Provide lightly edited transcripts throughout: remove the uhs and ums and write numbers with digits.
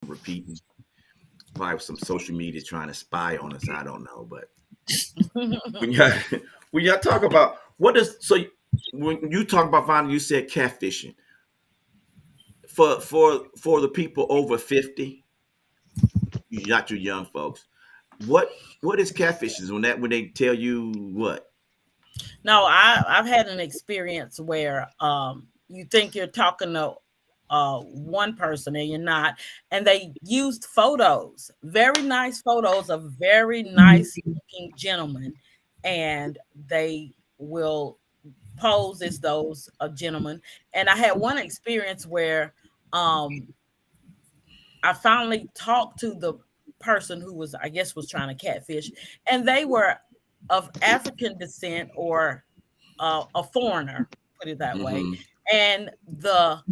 repeating. Probably some social media trying to spy on us. I don't know, but when you when y'all talk about what is so when you talk about finding, you said catfishing for the people over 50, not you young folks. What is catfishing when they tell you what? No, I've had an experience where you think you're talking to one person and you're not, and they used photos, very nice photos of very nice looking gentlemen, and they will pose as those gentlemen. And I had one experience where um, I finally talked to the person who was, I guess, was trying to catfish, and they were of African descent or a foreigner, put it that way. Mm-hmm. And the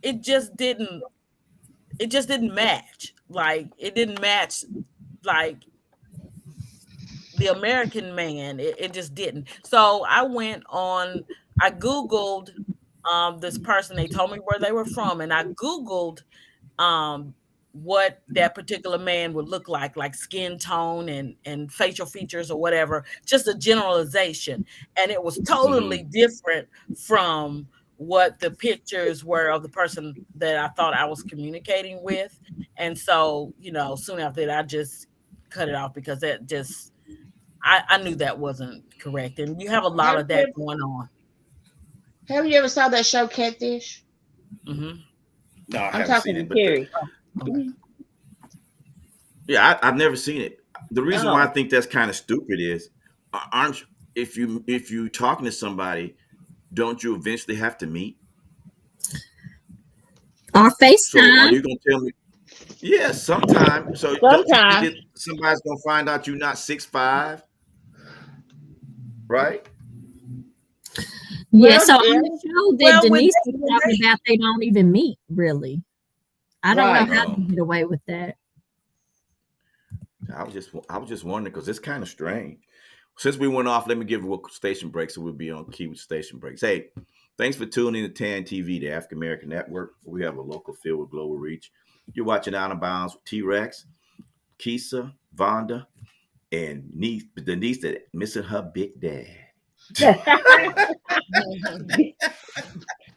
it just didn't it just didn't match. Like it didn't match like the American man. It just didn't. So I Googled this person. They told me where they were from, and I Googled um what that particular man would look like skin tone and facial features or whatever, just a generalization. And it was totally Mm-hmm. different from what the pictures were of the person that I thought I was communicating with. And so, soon after that, I just cut it off because that just, I knew that wasn't correct. And you have a lot Have of that you going on. ever saw that show Catfish? Hmm. No, I I'm haven't talking seen to it, but Terry. Okay. yeah, I've never seen it. The reason why I Oh, think that's kind of stupid is, aren't if you talking to somebody, don't you eventually have to meet? Or So are FaceTime. you gonna tell me? Yeah, sometime. So don't you think sometimes. that somebody's gonna find out you're not 6'5", right? Yeah, Well, so yeah, on the show that Well, Denise was when talking about, they don't even meet really. I don't know right. how they Oh, get away with that. I was just wondering because it's kind of strange. Since we went off, let me give you a station break so we'll be on key with station breaks. Hey, thanks for tuning in to TAN TV, the African American Network. We have a local feel with global reach. You're watching Out of Bounds with T Rex, Keisha, Vonda, and Denise that missing her big dad.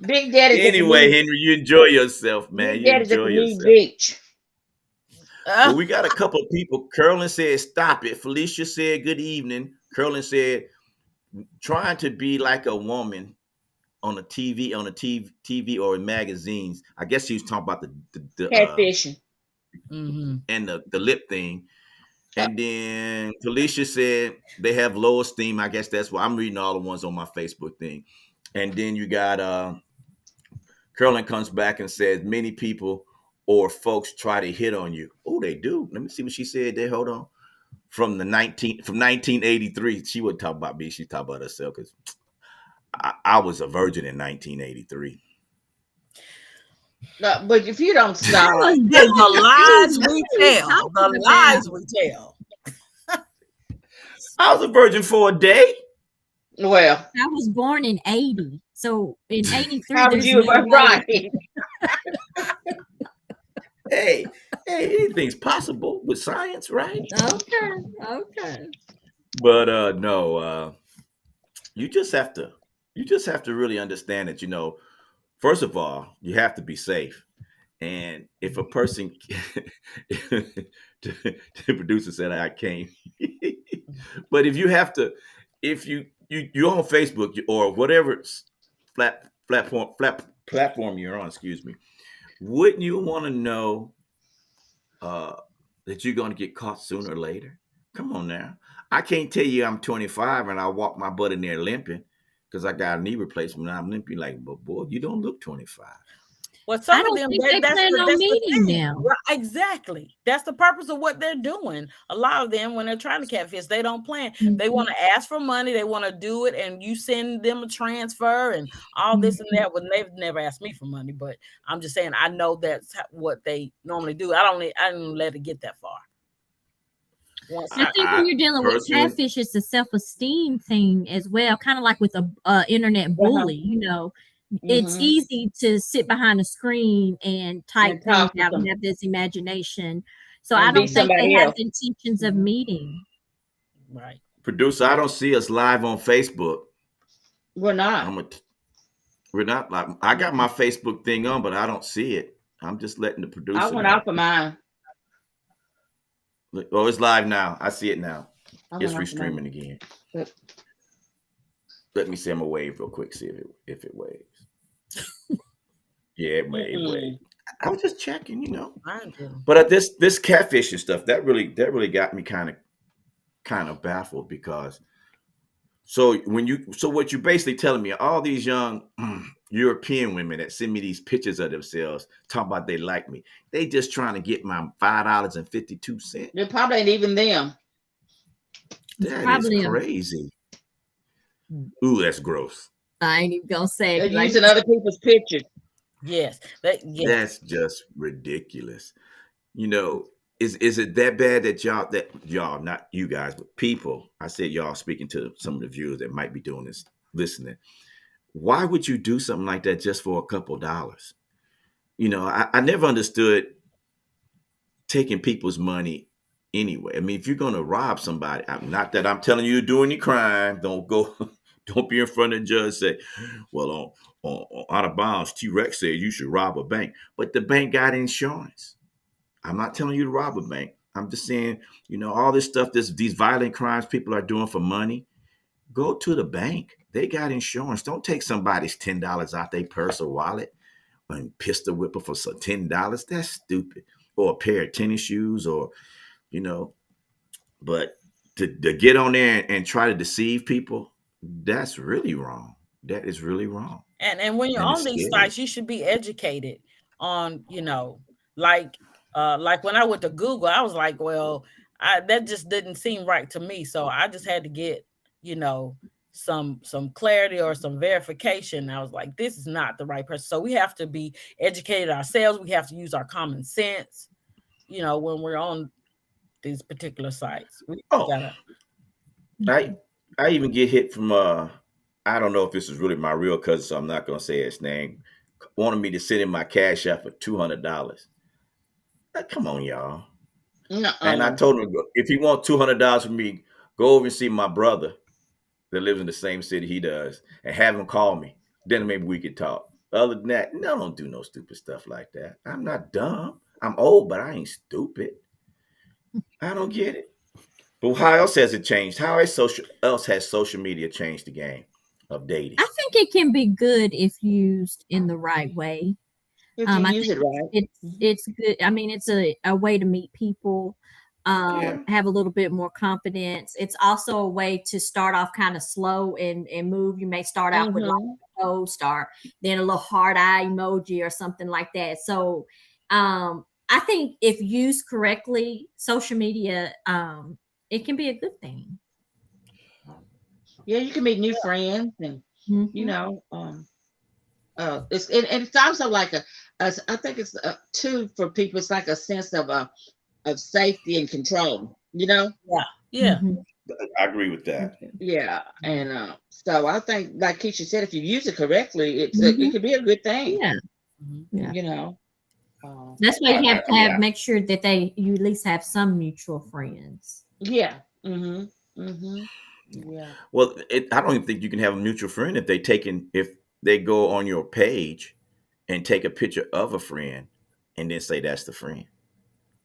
Big Daddy's at the Anyway, new Henry, you enjoy yourself, man. Big You Daddy's at enjoy the new yourself. beach. Well, we got a couple of people. Curlin said, "Stop it." Felicia said, "Good evening." Curlin said, "Trying to be like a woman on a TV or in magazines." I guess he was talking about the Catfishing. hmm and the lip thing. Uh, And then Felicia said they have low esteem. I guess that's why I'm reading all the ones on my Facebook thing. And then you got Curlin comes back and says many people or folks try to hit on you. Oh, they do. Let me see what she said there. Hold on. From 1983. She wouldn't talk about me. She talked about herself because I was a virgin in 1983. but if you don't I stop, was And born in the the lies 80s. we What are you tell, talking the about? lies we tell. I was a virgin for a day. well, I was born in 80. So in 83, how would there's you no have way. right? Hey, anything's possible with science, right? Okay, okay. But no, you just have to really understand that, first of all, you have to be safe. And if a person the producer said I can't. But if you have to, if you're on Facebook or whatever platform you're on, excuse me, wouldn't you want to know uh, that you're going to get caught sooner or later? Come on now. I can't tell you I'm 25 and I walk my butt in there limping because I got a knee replacement and I'm limping like, but boy, you don't look 25. Well, I some of don't them, think they that's plan the on that's the meeting thing. them. Right, exactly. That's the purpose of what they're doing. A lot of them, when they're trying to catfish, they don't plan. They want Mhm, to ask for money. They want to do it, and you send them a transfer and all this and mhm. that. When they've never asked me for money, but I'm just saying I know that's what they normally do. I didn't let it get that far. Once I I, I, think I when you're dealing with personally, catfish, it's a self-esteem thing as well, kind of like with a internet Uh-huh. bully. it's Mhm. easy to sit behind a screen and type And things talk to out and them have this imagination. So I and be don't think they somebody have else. intentions of Mhm. meeting. Right. Producer, I don't see us live on Facebook. We're not. We're not like I got my Facebook thing on, but I don't see it. I'm just letting the I producer went know. off of mine. Look, oh, it's live now. I see it now. I It's went off of mine. restreaming again. But Let me see. I'm gonna wave real quick. See if it waves. Yeah, it waved. mm-mm. I was just checking, you know. Mine didn't. But this catfish and stuff that really got me kind of baffled because so what you're basically telling me, all these young European women that send me these pictures of themselves talking about they like me, they just trying to get my $5.52. It probably ain't even them. It's That is probably crazy. Ooh, that's gross. I ain't even gonna say They're it. Like, using other people's pictures. Yes. Yes. That's just ridiculous. You know, is it that bad that y'all, not you guys, but people, I said y'all speaking to some of the viewers that might be doing this, listening. Why would you do something like that just for a couple dollars? You know, I never understood taking people's money anyway. I mean, if you're going to rob somebody, not that I'm telling you to do any crime. Don't go, don't be in front of the judge and say, well, on out of bounds, T-Rex said you should rob a bank. But the bank got insurance. I'm not telling you to rob a bank. I'm just saying, you know, all this stuff, these violent crimes people are doing for money, go to the bank. They got insurance. Don't take somebody's $10 out their purse or wallet and pistol whip her for some $10. That's stupid. Or a pair of tennis shoes, or you know. But to get on there and try to deceive people, that's really wrong. That is really wrong, And when you're and it's on these scary. sites, you should be educated on, like when I went to Google, I was like, well, that just didn't seem right to me. So I just had to get, some clarity or some verification. I was like, this is not the right person. So we have to be educated ourselves. We have to use our common sense, when we're on these particular sites. We Oh, gotta. I even get hit from I don't know if this is really my real cousin, so I'm not gonna say his name. Wanted me to send in my cash app for $200. Come on, y'all. And I Nuh-uh. told him if he wants $200 from me, go over and see my brother that lives in the same city he does, and have him call me. Then maybe we could talk. Other than that, no, don't do no stupid stuff like that. I'm not dumb. I'm old, but I ain't stupid. I don't get it. But how else has it changed? How has social media changed the game of dating? I think it can be good if used in the right way. If you I use think it right. it's good. I mean, it's a way to meet people, Yeah. have a little bit more confidence. It's also a way to start off kind of slow and move. You may start out with like Mhm. a post or then a little heart eye emoji or something like that. So I think if used correctly, social media, it can be a good thing. Yeah, you can meet new friends, and you Mhm. know, it's also like I think it's too for people. It's like a sense of safety and control. You know, Yeah. Mhm. I agree with that. yeah, and so I think, like Keisha said, if you use it correctly, it Mhm. could be a good thing. Yeah, Mhm. yeah. You know, uh, That's why you have to Yeah. make sure that you at least have some mutual friends. yeah, yeah. Well, I don't even think you can have a mutual friend if they go on your page and take a picture of a friend and then say that's the friend.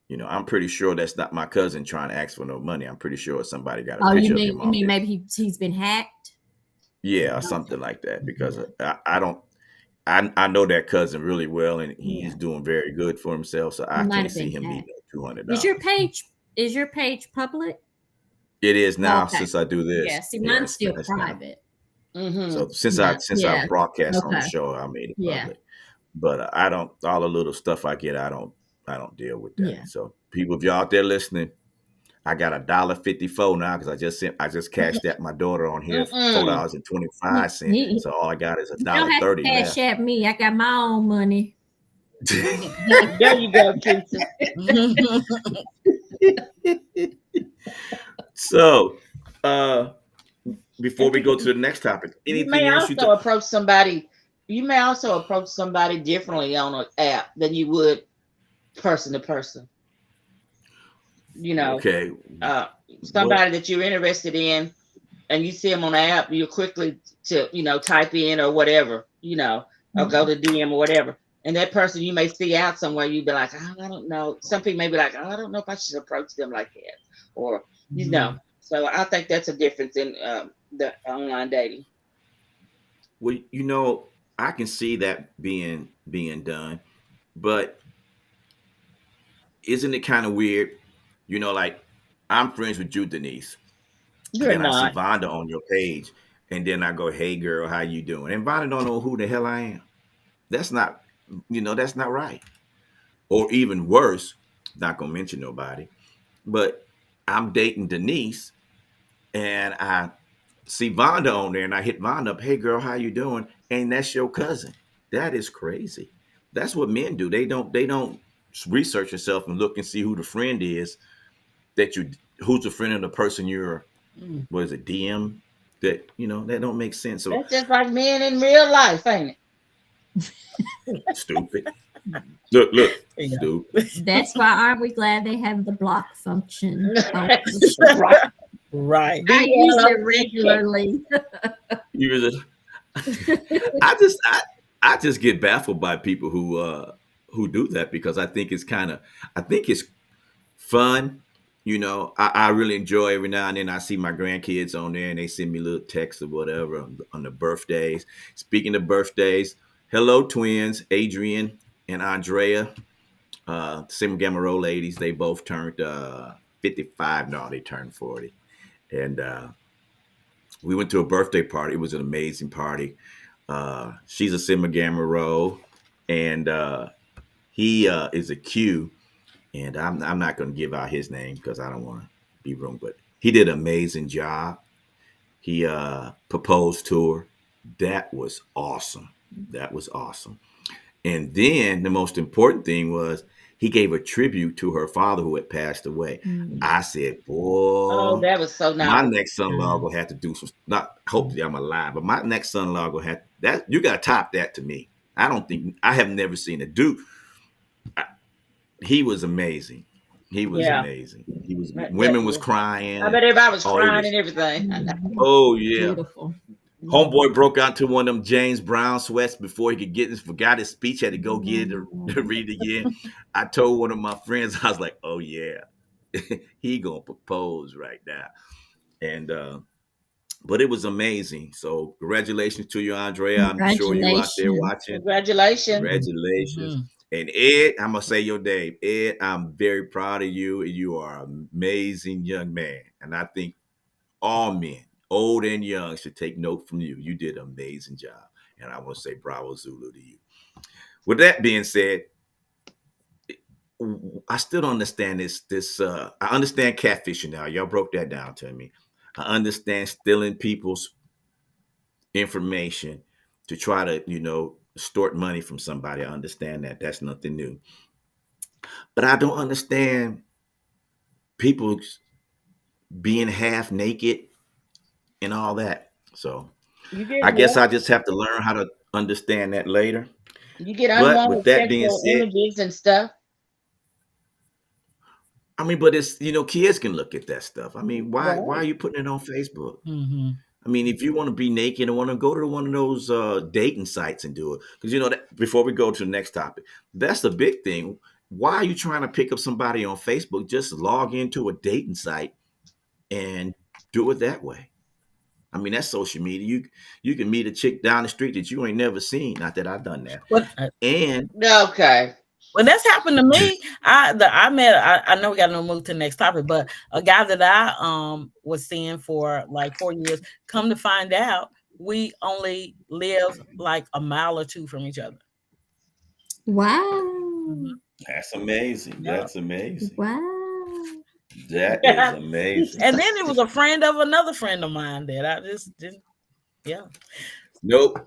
You know, I'm pretty sure that's not my cousin trying to ask for no money. I'm pretty sure somebody got a Oh, picture of him you on mean there. maybe he's been hacked? Yeah, or something like that. Because I don't. I know that cousin really well, and Yeah, he's doing very good for himself. So he I might can't have see been him needing hacked. Is $200. your page public? It is now Okay. since I do this. Yeah. See, Yeah, mine's still it's now. private. Mm-hmm. So since Yeah. I Yeah. broadcast on the Okay. show, I made it Yeah. public. But I don't all the little stuff I get, I don't deal with that. Yeah. So people, if y'all out there listening, I got $1.54 now because I just cashed out my daughter on here Mm-mm. $4.25. So all I got is You don't have to $1.30 cash left. at me. I got my own money. There you go, Keisha. So before And we go to the next topic, you may anything else you also approach somebody you may also approach somebody differently on an app than you would person to person. You know, Okay. uh, What? somebody that you're interested in, and you see them on the app, you quickly to type in or whatever, or go to DM or whatever. And that person you may see out somewhere, you'd be like, oh, I don't know. Some people may be like, oh, I don't know if I should approach them like that, or Mhm. So I think that's a difference in the online dating. Well, I can see that being done, but isn't it kind of weird? Like I'm friends with you, Denise, and You're then I see not. Vonda on your page, and then I go, "Hey, girl, how you doing?" And Vonda don't know who the hell I am. That's not, that's not right. Or even worse, not gonna mention nobody, but I'm dating Denise, and I see Vonda on there, and I hit Vonda up, "Hey, girl, how you doing?" And that's your cousin. That is crazy. That's what men do. They don't research yourself and look and see who the friend is that you who's the friend of the person you're Mm. what is it DM that that don't make sense. So That's just like men in real life, ain't it? stupid. Look, Yeah. stupid. That's why aren't we glad they have the block function? Oh, Right. Right. I use it BLO. regularly. You just, I just get baffled by people who do that because I think it's fun. I really enjoy every now and then I see my grandkids on there and they send me little texts or whatever on the birthdays. Speaking of birthdays, hello twins, Adrian and Andrea, Sigma Gamma Rho ladies. They both turned 55. No, they turned 40. And we went to a birthday party. It was an amazing party. She's a Sigma Gamma Rho, and he is a Q. And I'm not going to give out his name because I don't want to be wrong, but he did an amazing job. He proposed to her. That was awesome. That was awesome. And then the most important thing was he gave a tribute to her father who had passed away. Mm. I said, Oh, boy, that was so my nice. next son-in-law gonna have to do some. Not hopefully I'm alive, but my next son-in-law gonna have that. You gotta top that to me. I don't think I have never seen a dude. He was amazing. He was Yeah. amazing. He was. That Women was crying. I bet everybody was Oh, it crying was. and everything. Oh yeah. Beautiful. Homeboy broke out to one of them James Brown sweats before he could get this. Forgot his speech. Had to go get it to read it again. I told one of my friends, I was like, "Oh yeah, he gonna propose right now." And but it was amazing. So congratulations to you, Andrea. I'm sure you out there Congratulations. watching. Congratulations. Congratulations. Mhm. And Ed, I'm gonna say your name. Ed, I'm very proud of you. You are an amazing young man. And I think all men, old and young, should take note from you. You did an amazing job. And I want to say bravo Zulu to you. With that being said, I still don't understand this I understand catfishing now. Y'all broke that down to me. I understand stealing people's information to try to, extort money from somebody. I understand that. That's nothing new. But I don't understand people being half naked and all that. So You get I guess I what? just have to learn how to understand that later. You get But with unwanted that being sexual said, images and stuff. I mean, but it's kids can look at that stuff. I mean, why Right. are you putting it on Facebook? Mhm. I mean, if you want to be naked and want to go to one of those dating sites and do it, because that before we go to the next topic, that's the big thing. Why are you trying to pick up somebody on Facebook? Just log into a dating site and do it that way. I mean, that's social media. You can meet a chick down the street that you ain't never seen. Not that I've done that. What And Okay. When that's happened to me, I met. I know we got to move to the next topic, but a guy that I was seeing for like 4 years. Come to find out, we only live like a mile or two from each other. Wow. that's amazing. Yeah. That's amazing. Wow. That is amazing. And then it was a friend of another friend of mine that I just didn't. Yeah. Nope.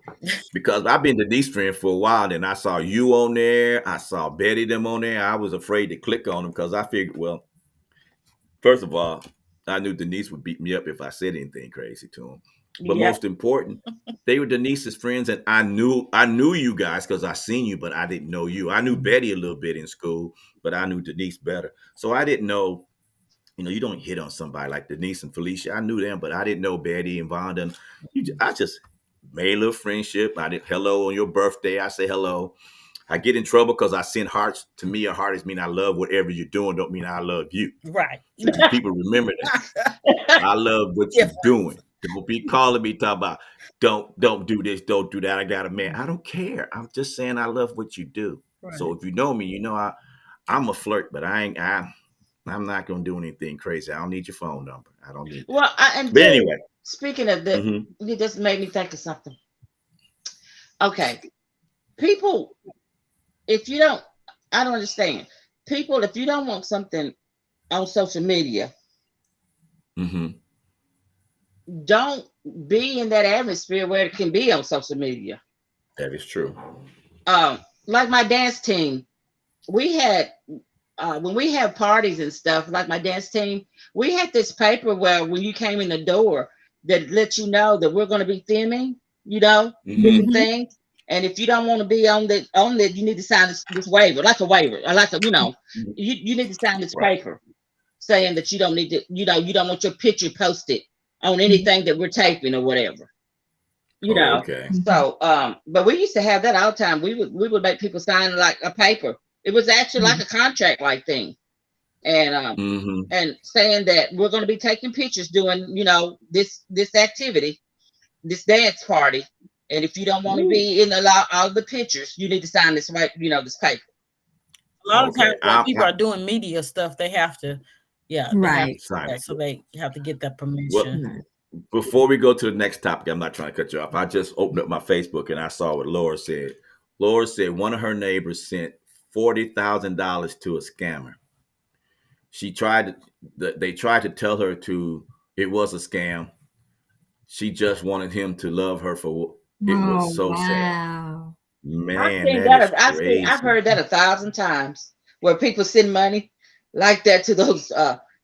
Because I've been Denise friend for a while, and I saw you on there. I saw Betty them on there. I was afraid to click on them because I figured, well, first of all, I knew Denise would beat me up if I said anything crazy to him. but Yep. most important, they were Denise's friends, and I knew you guys because I seen you, but I didn't know you. I knew Betty a little bit in school, but I knew Denise better. So I didn't know, you don't hit on somebody like Denise and Felicia. I knew them, but I didn't know Betty and Vonda. I just made a little friendship. I did hello on your birthday. I say hello. I get in trouble because I send hearts. To me, a heart is mean I love whatever you're doing. Don't mean I love you. Right. So people remember that. I love what you're doing. Don't be calling me talking about don't do this, don't do that. I got a man. I don't care. I'm just saying I love what you do. Right. So if you know me, you know I'm a flirt, but I'm not gonna do anything crazy. I don't need your phone number. I don't need that. Well, But anyway. Speaking of that, Mhm. you just made me think of something. Okay. People, I don't understand. People, if you don't want something on social media, Mhm. don't be in that atmosphere where it can be on social media. That is true. Like my dance team, we had when we have parties and stuff, like my dance team, we had this paper where when you came in the door that let you know that we're going to be filming, different Mhm. things. And if you don't want to be on that, you need to sign this waiver, like a waiver, or like a, you need to sign this Right. paper saying that you don't need to, you don't want your picture posted on anything that we're taping or whatever. Okay. So, but we used to have that all the time. We would make people sign like a paper. It was actually like a contract like thing, and Mhm. and saying that we're going to be taking pictures doing, this activity, this dance party, and if you don't want to be in all the pictures, you need to sign this this paper. A lot of Okay. times when people are doing media stuff, they have to, they have Right. to, Sign it. so they have to get that Well, permission. Right. before we go to the next topic, I'm not trying to cut you off. I just opened up my Facebook and I saw what Laura said. Laura said one of her neighbors sent $40,000 to a scammer. They tried to tell her it was a scam. She just wanted him to love her for it. Was Oh, so sad. wow. Man, that is crazy. I've heard that 1,000 times where people send money like that to those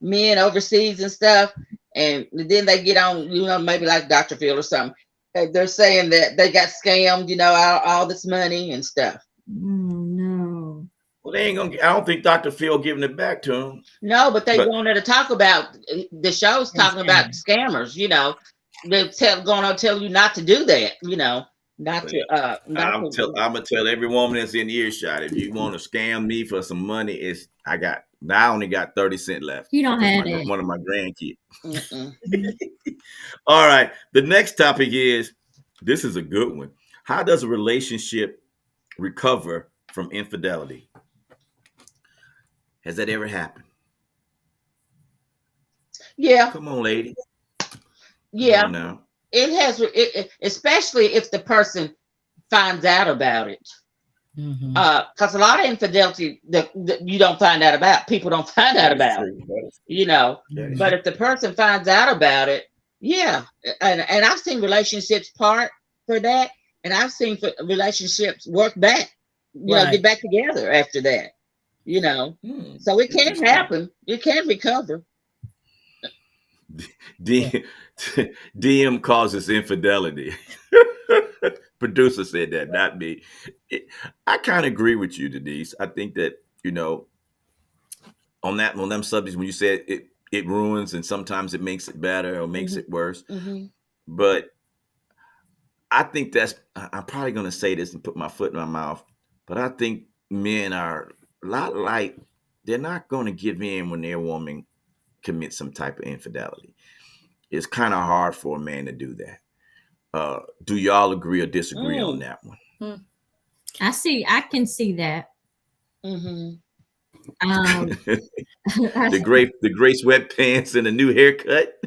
men overseas and stuff, and then they get on, maybe like Dr. Phil or something. They're saying that they got scammed, all this money and stuff. Oh, no. Well, they ain't gonna. I don't think Dr. Phil giving it back to him. No, but they wanted to talk about the show's talking about scammers. They're going to tell you not to do that. Not to. I'm gonna tell every woman that's in earshot, if you want to scam me for some money, I only got 30 cents left. You don't have it. One of my grandkids. All right. The next topic this is a good one. How does a relationship recover from infidelity? Has that ever happened? Yeah. Come on, lady. Yeah. Come on now. It has, especially if the person finds out about it. Because a lot of infidelity that you don't find out about, people don't find out about, but if the person finds out about it, and I've seen relationships part for that, and I've seen relationships work back, get back together after that, so it can happen. It can recover. DM causes infidelity. Producer said that, not me. I kind of agree with you, Denise. I think that, on them subjects, when you said it ruins and sometimes it makes it better or makes it worse. But I think I'm probably going to say this and put my foot in my mouth, but I think men are a lot like, they're not going to give in when their woman commits some type of infidelity. It's kind of hard for a man to do that. Do y'all agree or disagree on that one? I can see that. The gray sweatpants and a new haircut.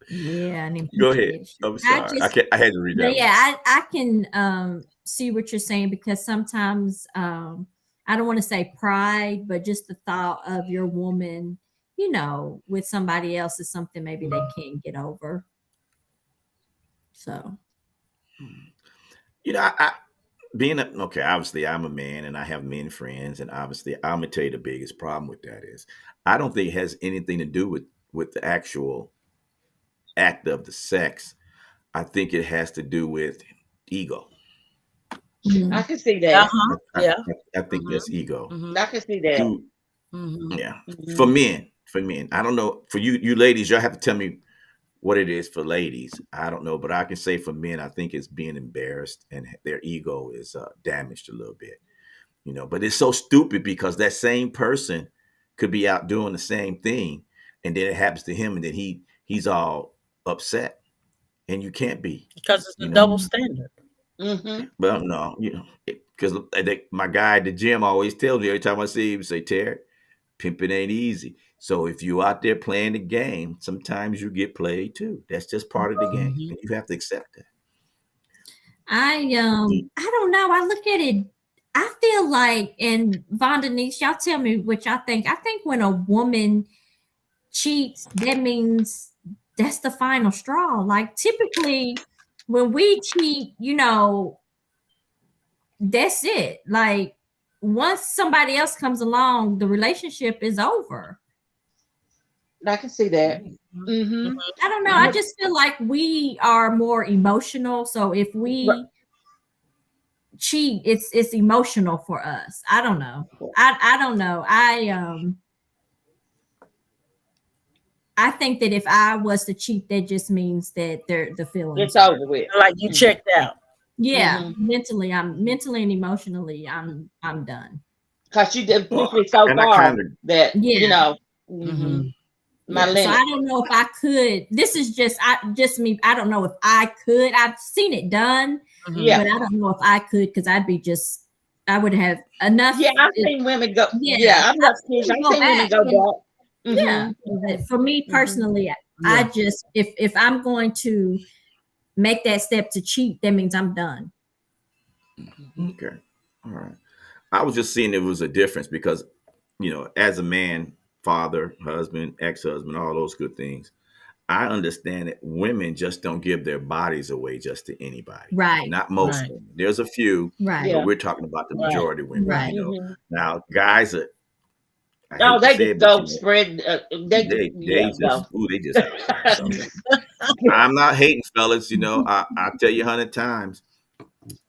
Yeah. Go ahead. I'm sorry. I had to read that. Yeah, I can see what you're saying, because sometimes I don't want to say pride, but just the thought of your woman, with somebody else is something maybe they can't get over. So, okay, obviously I'm a man and I have men friends, and obviously I'm gonna tell you the biggest problem with that is I don't think it has anything to do with the actual act of the sex. I think it has to do with ego. I can see that. I, Yeah. I think that's ego. I can see that. Do Mhm. yeah. For men. I don't know. For you ladies, y'all have to tell me what it is for ladies. I don't know, but I can say for men, I think it's being embarrassed and their ego is damaged a little bit. But it's so stupid because that same person could be out doing the same thing, and then it happens to him, and then he's all upset, and you can't be. Because it's a double standard. Well, no, because my guy at the gym always tells me every time I see him, say, Terry, pimping ain't easy. So if you out there playing the game, sometimes you get played too. That's just part of the game, and you have to accept that. I don't know. I look at it. I feel like, and Von Denise, y'all tell me what y'all think. I think when a woman cheats, that means that's the final straw. Like typically, when we cheat, that's it. Like once somebody else comes along, the relationship is over. I can see that. I don't know. I just feel like we are more emotional. So if we cheat, it's emotional for us. I don't know. I don't know. I think that if I was to cheat, that just means that the feelings it's over with. Like you checked out. Yeah, mentally and emotionally, I'm done. Because you did push me so far that my limit. So I don't know if I could. This is just me. I don't know if I could. I've seen it done, but I don't know if I could because I would have enough. Yeah, I've seen women go. Yeah, I've seen women go back. Yeah, but for me personally, I just if I'm going to make that step to cheat, that means I'm done. Okay, all right. I was just seeing there was a difference because, as a man, father, husband, ex-husband, all those good things, I understand that women just don't give their bodies away just to anybody. Right. Not most women. There's a few, but we're talking about the majority of women. Right. Now, guys are. They just go spread. They just. I'm not hating, fellas. I'll tell you 100 times.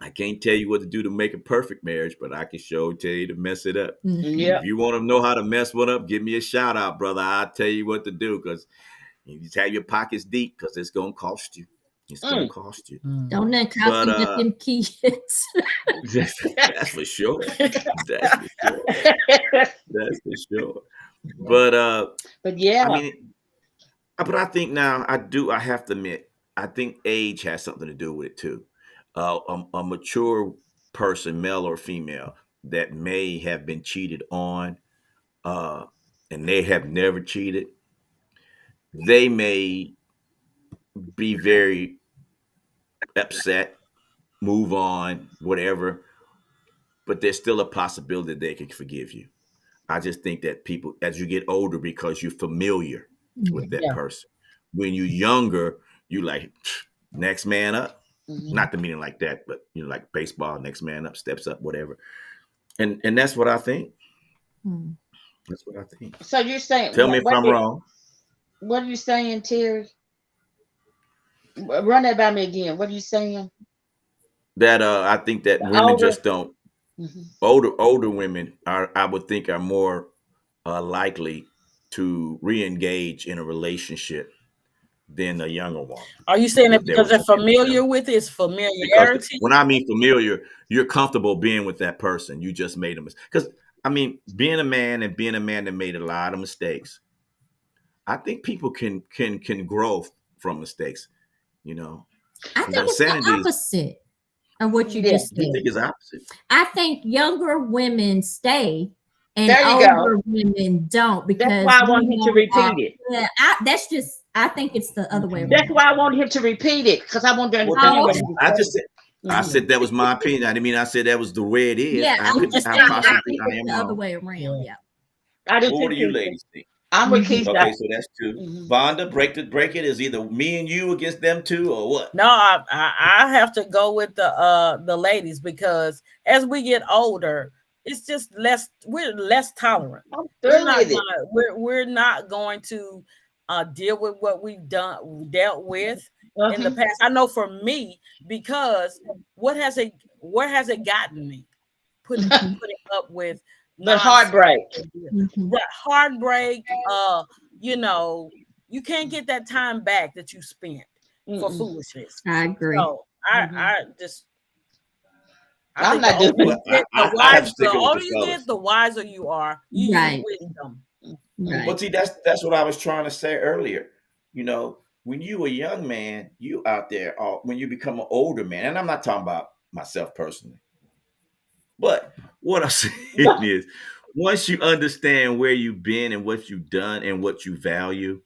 I can't tell you what to do to make a perfect marriage, but I can tell you to mess it up. If you want to know how to mess one up, give me a shout out, brother. I'll tell you what to do because you just have your pockets deep because it's going to cost you. It's going to cost you. Don't let them kids. That's for sure. That's for sure. But yeah. But I think now I have to admit, I think age has something to do with it too. A mature person, male or female, that may have been cheated on, and they have never cheated, they may be very upset, move on, whatever, but there's still a possibility that they can forgive you. I just think that people, as you get older, because you're familiar with that person. When you're younger, you like, next man up. Not the meaning like that, but like baseball, next man up, steps up, whatever. And that's what I think. That's what I think. So you're saying, tell me if I'm wrong. What are you saying, Terry? Run that by me again. What are you saying? That I think that women just don't. Older women I would think are more likely to re-engage in a relationship than a younger one. Are you saying that because they're familiar with it? It's familiarity? Because when I mean familiar, you're comfortable being with that person. You just made a mistake. Because being a man that made a lot of mistakes, I think people can grow from mistakes. I think it's the opposite of what you just said. You think it's opposite? I think younger women stay and older women don't, because that's why I want him to repeat it. Yeah, I think it's the other way around. That's why I want him to repeat it, because I want to understand. I said that was my opinion. I didn't mean I said that was the way it is. Yeah, I think it's the other way around. Yeah. What do you ladies think? I'm with Mhm. Keith. Okay, so that's 2. Mhm. Vonda, break it is either me and you against them 2 or what? No, I have to go with the ladies, because as we get older, it's just we're less tolerant. I'm We're through not with it. gonna, we're not going to deal with what we've dealt with in the Mhm. past. I know for me, because where has it gotten me? Putting up with But nonsense. heartbreak. Mhm. Right, heartbreak. You know, you can't get that time back that you spent for Mm-mm. foolishness. I agree. So I I'm think not doing Well, I have to stick the it with older the you fellas. get, the wiser you are. You Right. use wisdom. Right. But see, that's what I was trying to say earlier. You know, when you a young man, you out there. When you become an older man, and I'm not talking about myself personally, but what I'm saying is, once you understand where you've been and what you've done and what you value,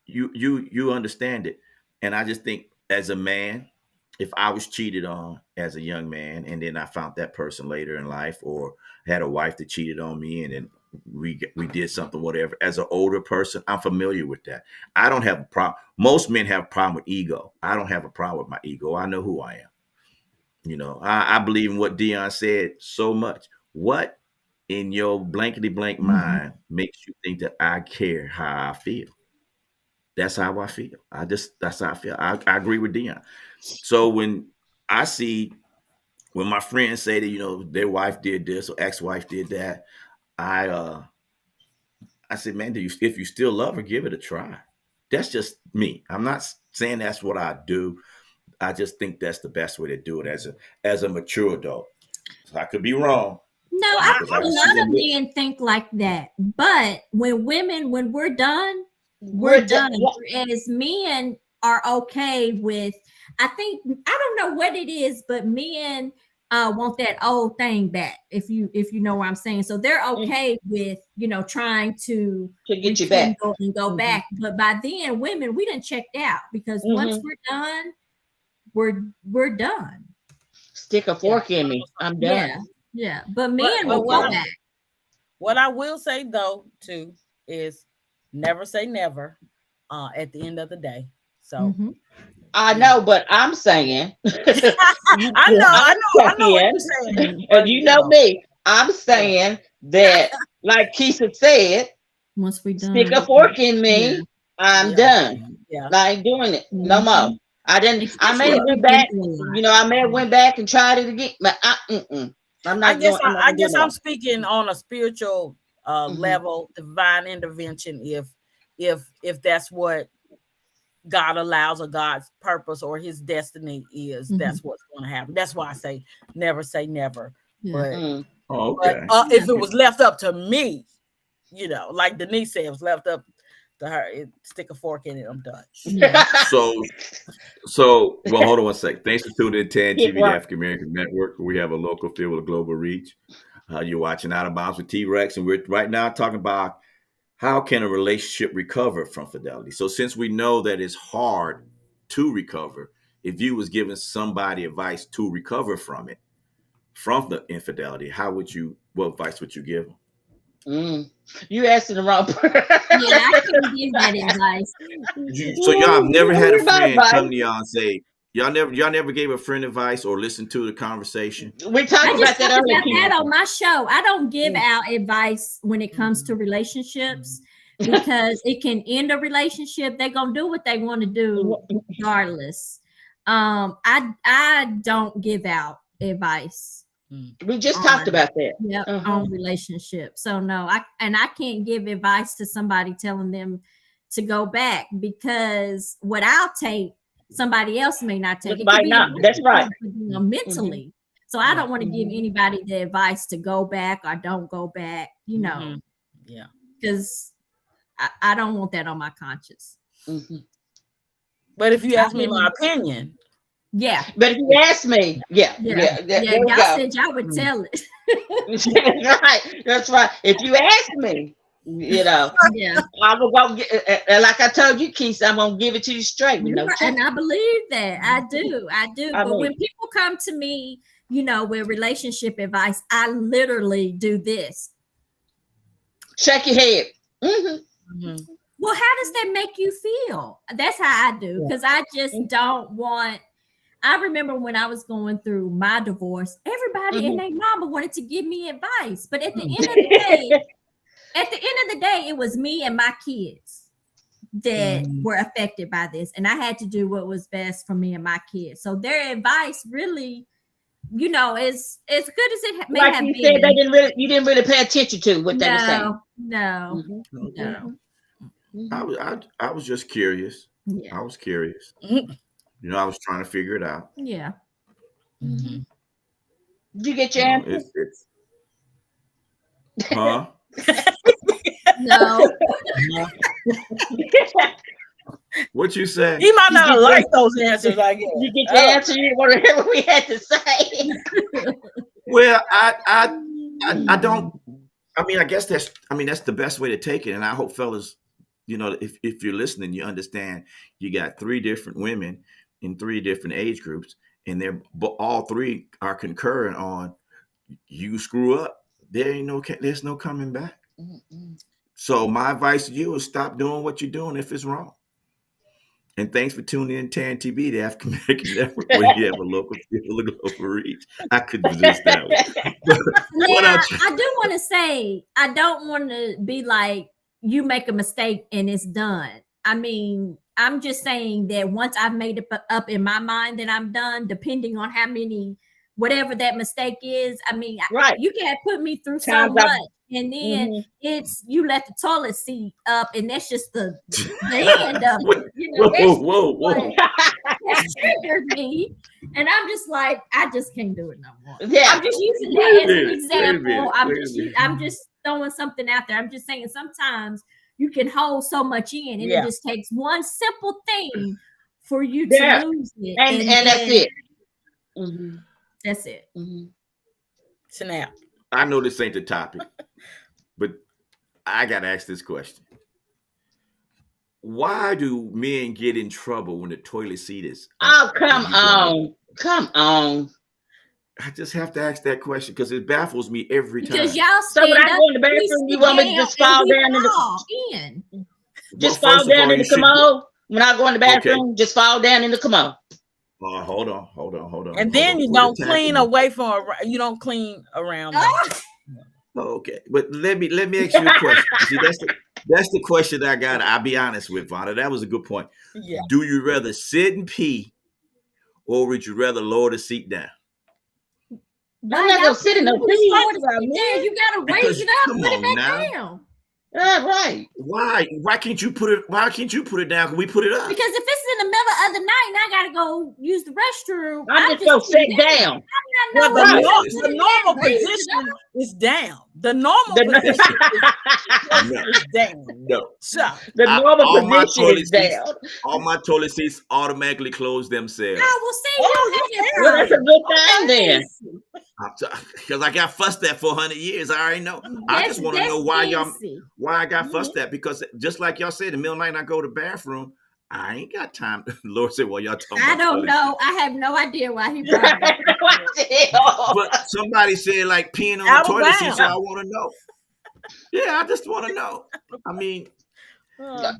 you understand it. And I just think, as a man, if I was cheated on as a young man and then I found that person later in life, or had a wife that cheated on me and then we did something, whatever, as an older person, I'm familiar with that. I don't have a problem. Most men have a problem with ego. I don't have a problem with my ego. I know who I am. You know, I believe in what Dion said so much. What in your blankety blank Mhm. mind makes you think that I care how I feel? That's how I feel. That's how I feel. I agree with Dion. So when I see, when my friends say that, their wife did this or ex-wife did that, I I said, man, if you still love her, give it a try. That's just me. I'm not saying that's what I do. I just think that's the best way to do it as a mature adult. So I could be wrong. No, Well, I Because think I a just see lot them of with. men think like that. But when we're done, We're we're done. done. Whereas men are okay with, I think, I don't know what it is, but men want that old thing back, if you know what I'm saying. So they're okay with, trying to get you back. rekindle and go Mhm. back. But by then, women, we done checked out, because once Mhm. we're done, we're done. Stick a fork in me. I'm done. Yeah. But men But will go back. what I will say though too is never say never. At the end of the day, so. Mhm. I know, but I'm saying. I know what you're saying. And you know me. I'm saying that, like Keisha said, Once we stick done, a fork in me. Yeah. I'm Yeah. done. Yeah. I ain't doing it no more. Mhm. I didn't. I may Especially have if went you've been back. through a lot. I may have went back and tried it again, but I'm not going. I'm not I gonna do guess no. I'm speaking on a spiritual level, divine intervention. If that's what God allows, or God's purpose or His destiny is, that's what's going to happen. That's why I say never. Yeah. But Mm. Oh, but okay. if it was left up to me, like Denise said, it was left up to her, stick a fork in it. I'm done. Yeah. Well, hold on one sec. Thanks for tuning in to Hit TV, the rock. African American Network. Where we have a local feel with a global reach. You're watching Out of Bounds with T-Rex, and we're right now talking about how can a relationship recover from fidelity. So since we know that it's hard to recover, if you was giving somebody advice to recover from it, from the infidelity, what advice would you give them? You asking the wrong person. Yeah, I couldn't give that advice. So y'all have never had a Give my friend advice. come to y'all and say, y'all never gave a friend advice or listened to the conversation? We talked I about just that talked earlier. about that on my show. I don't give Mm. out advice when it comes to relationships, because it can end a relationship. They're gonna do what they want to do regardless. I don't give out advice. We just talked about that. Yep, on relationships. So no, I can't give advice to somebody telling them to go back, because what I'll take, somebody else may not take. It Might could be not. That's right. Mentally. So I don't want to give anybody the advice to go back or don't go back, Yeah. because I don't want that on my conscience. But if you ask me my opinion, Yeah. But if you ask me, there we Y'all go. said y'all would tell it. That's right. If you ask me, Yeah. I will go get, like I told you, Keith, I'm gonna give it to you straight. And I believe that. I do. But when mean, people come to me, with relationship advice, I literally do this. shake your head. Mhm. Well, how does that make you feel? That's how I do, because I just don't want. I remember when I was going through my divorce, everybody and their mama wanted to give me advice, but at the end of the day, it was me and my kids that were affected by this, and I had to do what was best for me and my kids. So their advice really, you know, is as good as it may Like have you been. said, you didn't really pay attention to what they were saying. No. I was just curious. Yeah. I was curious. You know, I was trying to figure it out. Yeah. Did you get your answer? Huh? No. What you say? He might not like those answers, I guess. You get your answer. You want to hear what we had to say? Well, I don't. I mean, I guess that's the best way to take it. And I hope, fellas, you know, if you're listening, you understand. You got 3 different women in 3 different age groups, and all 3 are concurring on you screw up. There's no coming back. So my advice to you is stop doing what you're doing if it's wrong. And thanks for tuning in Taryn TV, the African American Network, where you have a local reach. I could resist that one. Now, I do want to say, I don't want to be like, you make a mistake and it's done. I mean, I'm just saying that once I've made it up in my mind that I'm done, depending on how many, whatever that mistake is. I mean, you can't put me through so much. And then it's you let the toilet seat up, and that's just the end of it. You know, whoa. That triggered me, and I'm just like, I just can't do it no more. Yeah. I'm just using that as an example. I'm just throwing something out there. I'm just saying sometimes you can hold so much in, and it just takes one simple thing for you to lose it, and that's it. That's it. Snap. I know this ain't the topic, but I got to ask this question. Why do men get in trouble when the toilet seat is up? Oh, come on. Come on. I just have to ask that question because it baffles me every time. Because y'all so when I go in the bathroom, you want me to just fall down in the commode? When I go in the bathroom, just fall down in the commode. Hold on. And then you don't clean away from, you don't clean around. Okay, but let me ask you a question. See, that's the question I got. I'll be honest with Vonda. That was a good point. Yeah. Do you rather sit and pee, or would you rather lower the seat down? I'm not gonna sit in no pee. You gotta raise it up, put it back down. Right. Why can't you put it down? Can we put it up? Because if it's in the middle of the night and I gotta go use the restroom, I'm just gonna sit down. The normal position is down. The normal position is down. No. So the normal position is down. All my toilet seats automatically close themselves. Well, that's a good thing then. Because I got fussed at for 100 years. I already know. I just want to know why I got fussed at, because just like y'all said, in the middle of the night, I go to the bathroom. I ain't got time. Lord said, well, y'all talking about I don't know. I have no idea why he brought it up. But somebody said like peeing on the toilet seat, so I want to know. Yeah, I just want to know. I mean,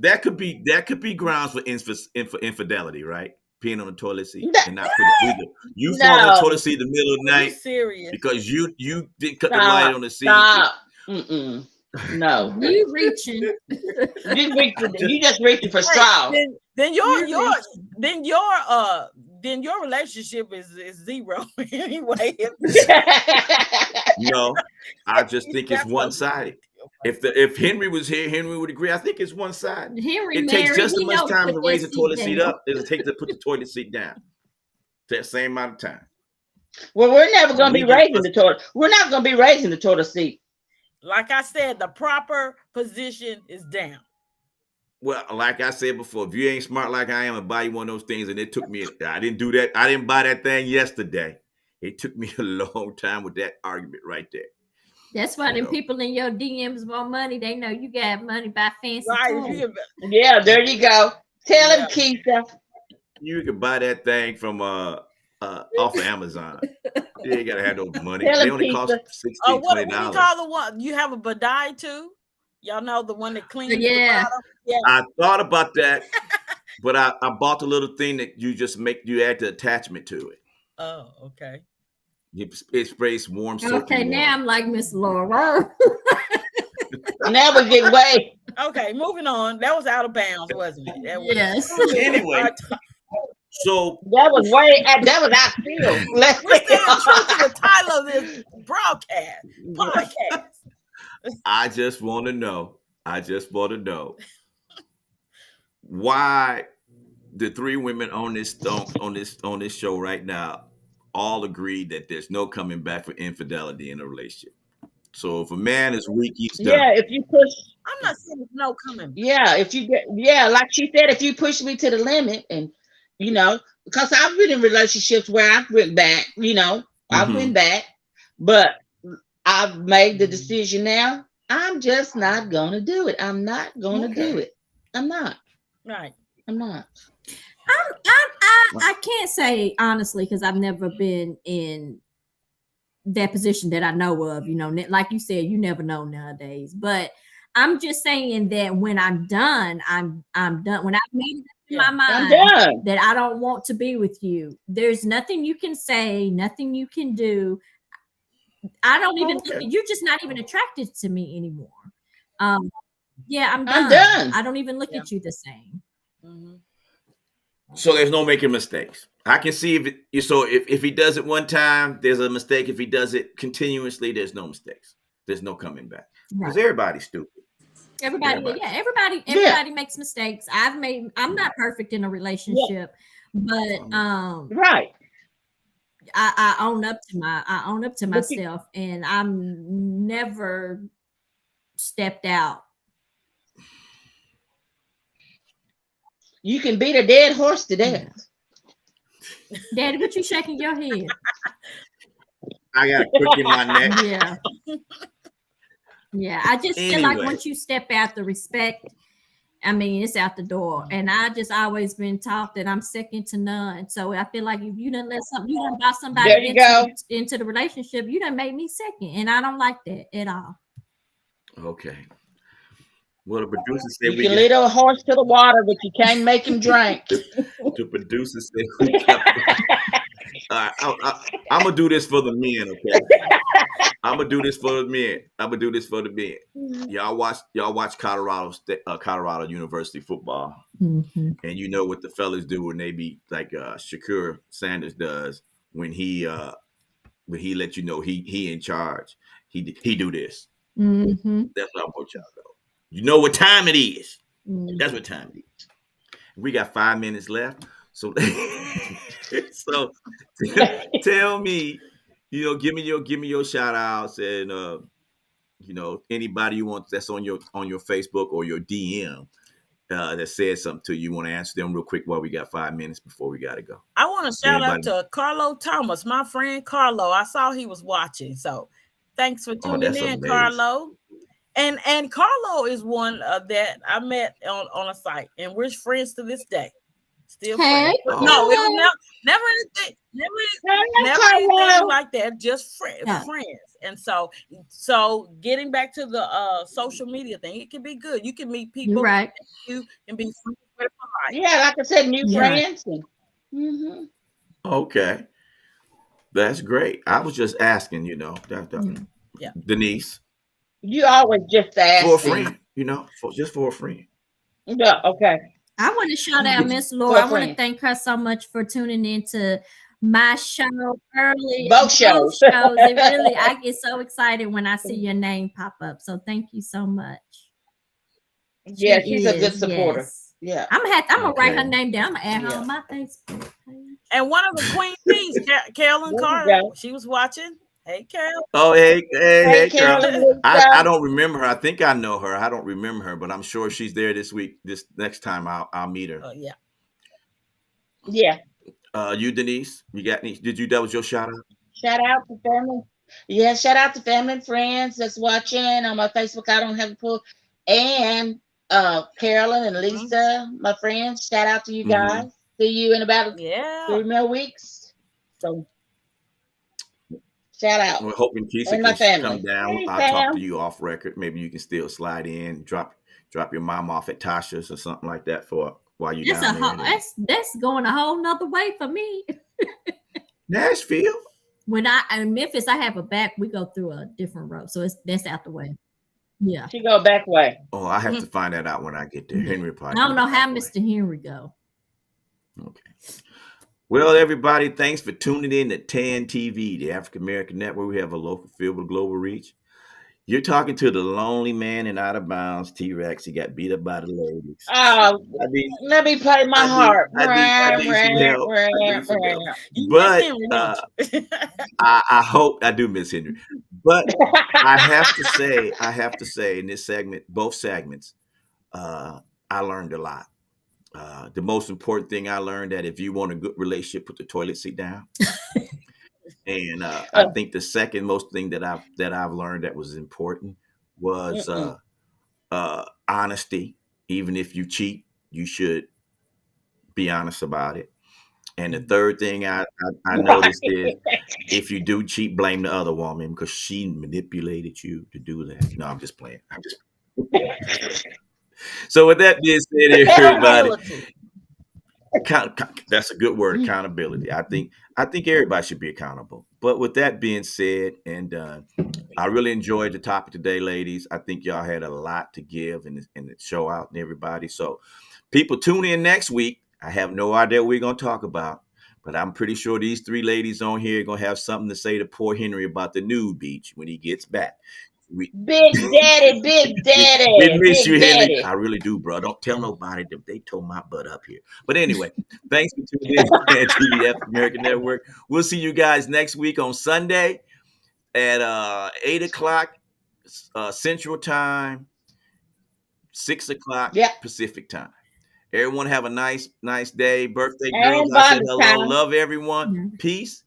that could be grounds for infidelity, right? Peeing on the toilet seat and not putting it. You fall on the toilet seat in the middle of the night because you didn't cut the light on the seat. Stop. No, you reaching. You just reaching for straws. Then your relationship is zero anyway. No, I just think it's one sided. If Henry was here, Henry would agree. I think it's one sided. It takes just as much time to raise the toilet seat up as it takes to put the toilet seat down. That same amount of time. Well, we're never going to be raising the toilet. We're not going to be raising the toilet seat. Like I said, the proper position is down. Well, like I said before, if you ain't smart like I am and buy you one of those things, and it took me, I didn't do that. I didn't buy that thing yesterday. It took me a long time with that argument right there. That's why the people in your DMs want money. They know you got money by fancy. Right. Yeah, there you go. Tell him, Keisha. You can buy that thing from off of Amazon. You ain't gotta have no money. Tell they him, only Keisha. cost $16, $20. What do you call the one? You have a bidet too? Y'all know the one that cleans Yeah. the bottom? Yeah. I thought about that, but I bought the little thing that you just you add the attachment to it. Oh, okay. It sprays warm soap. Okay, now I'm like Miss Laura. Now we get way. Okay, moving on. That was out of bounds, wasn't it? That was, Yes. Anyway, so That was way. That was our field. Let's we're staying true to the title of this broadcast podcast. I just want to know why the three women on this show right now all agree that there's no coming back for infidelity in a relationship. So if a man is weak, he's done. Yeah, if you push. I'm not saying there's no coming. Yeah, if you get. Yeah, like she said, if you push me to the limit, and because I've been in relationships where I've went back. I've went back, but I've made the decision now. I'm just not gonna do it. I'm not gonna do it. I'm not. Right. I'm not. I can't say honestly because I've never been in that position that I know of. Like you said, you never know nowadays. But I'm just saying that when I'm done, I'm done. When I've made it in my mind that I don't want to be with you, there's nothing you can say, nothing you can do. I don't even. You're just not even attracted to me anymore. Yeah, I'm done. I don't even look at you the same. Mm-hmm. So there's no making mistakes. I can see if he does it one time, there's a mistake. If he does it continuously, there's no mistakes. There's no coming back because everybody's stupid. Everybody makes mistakes. I'm not perfect in a relationship, but right. I own up to myself, and I'm never stepped out. You can beat a dead horse to death. Daddy, what you shaking your head? I got a crick in my neck. Yeah. Yeah. I just feel like once you step out, the respect, it's out the door. And I just always been taught that I'm second to none. So I feel like if you done brought somebody into the relationship, you done made me second. And I don't like that at all. Okay. Well, the producer said you can lead a horse to the water, but you can't make him drink. The producer said we kept I'm gonna do this for the men, okay? I'm gonna do this for the men. Y'all watch Colorado University football, and you know what the fellas do when they be like Shakur Sanders does when he let you know he in charge. He do this. Mm-hmm. That's what I want y'all to know. You know what time it is. That's what time it is. We got 5 minutes left. So, tell me, give me your shout outs and anybody you want that's on your Facebook or your DM that says something to you. You want to answer them real quick while we got 5 minutes before we gotta go. I want to shout out to Carlo Thomas, my friend Carlo. I saw he was watching, so thanks for tuning in, amazing. Carlo. And Carlo is one that I met on a site, and we're friends to this day. Still friends. No, it was never anything like that. Just friends. And so getting back to the social media thing, it can be good. You can meet people. Right. You can be friends with for life. Yeah, like I said, new friends. Okay, that's great. I was just asking, Denise. You always just ask for a friend, just for a friend. Yeah, okay. I want to shout out Miss Laura. I want to thank her so much for tuning into my show early. Both shows. It really, I get so excited when I see your name pop up. So thank you so much. Yeah, she's a good supporter. Yes. Yeah, I'm gonna write her name down. I'm gonna add her on my Facebook page. And one of the Queen Bees, Carolyn Carter, she was watching. Hey, Carol. Oh, hey, Carol. I don't remember her. I think I know her. I don't remember her, but I'm sure she's there this week. This next time I'll meet her. Yeah. Yeah. You, Denise, you got any? That was your shout out? Shout out to family. Yeah, shout out to family and friends that's watching on my Facebook. I don't have to pull. And Carolyn and Lisa, my friends. Shout out to you guys. See you in about 3 more weeks. So Shout out. We're hoping Keisha And my can come family. down. Hey, I'll talk to fam. you off record. Maybe you can still slide in, drop your mom off at Tasha's or something like that for while you're That's down a there. whole, that's going a whole nother way for me. Nashville. When I in Memphis, I have a back. We go through a different road, so that's out the way. Yeah. She go back way. Oh, I have to find that out when I get there. Yeah. Henry I probably. don't know goes how that way. Mr. Henry go. Okay. Well, everybody, thanks for tuning in to TAN TV, the African American Network. We have a local feel with global reach. You're talking to the lonely man in Out of Bounds, T-Rex. He got beat up by the ladies. Oh, I mean, let me play my heart. I need some help. I need some help. You But miss Henry, don't you? I hope I do miss Henry. But I have to say in this segment, both segments, I learned a lot. The most important thing I learned that if you want a good relationship, put the toilet seat down. And I think the second most thing that I've learned that was important was honesty. Even if you cheat, you should be honest about it. And the third thing I noticed is if you do cheat, blame the other woman because she manipulated you to do that. No, I'm just playing. So with that being said, everybody, that's a good word, accountability. I think everybody should be accountable. But with that being said and done, I really enjoyed the topic today, ladies. I think y'all had a lot to give and show out and everybody. So people tune in next week. I have no idea what we're going to talk about, but I'm pretty sure these three ladies on here are going to have something to say to poor Henry about the nude beach when he gets back. Big Daddy. We miss you, Henry. Daddy. I really do, bro. Don't tell nobody that they tore my butt up here. But anyway, thanks for tuning in to TVF American Network. We'll see you guys next week on Sunday at 8 o'clock Central Time, 6 o'clock Pacific Time. Everyone have a nice day. Birthday girls, I said hello. Love everyone. Peace.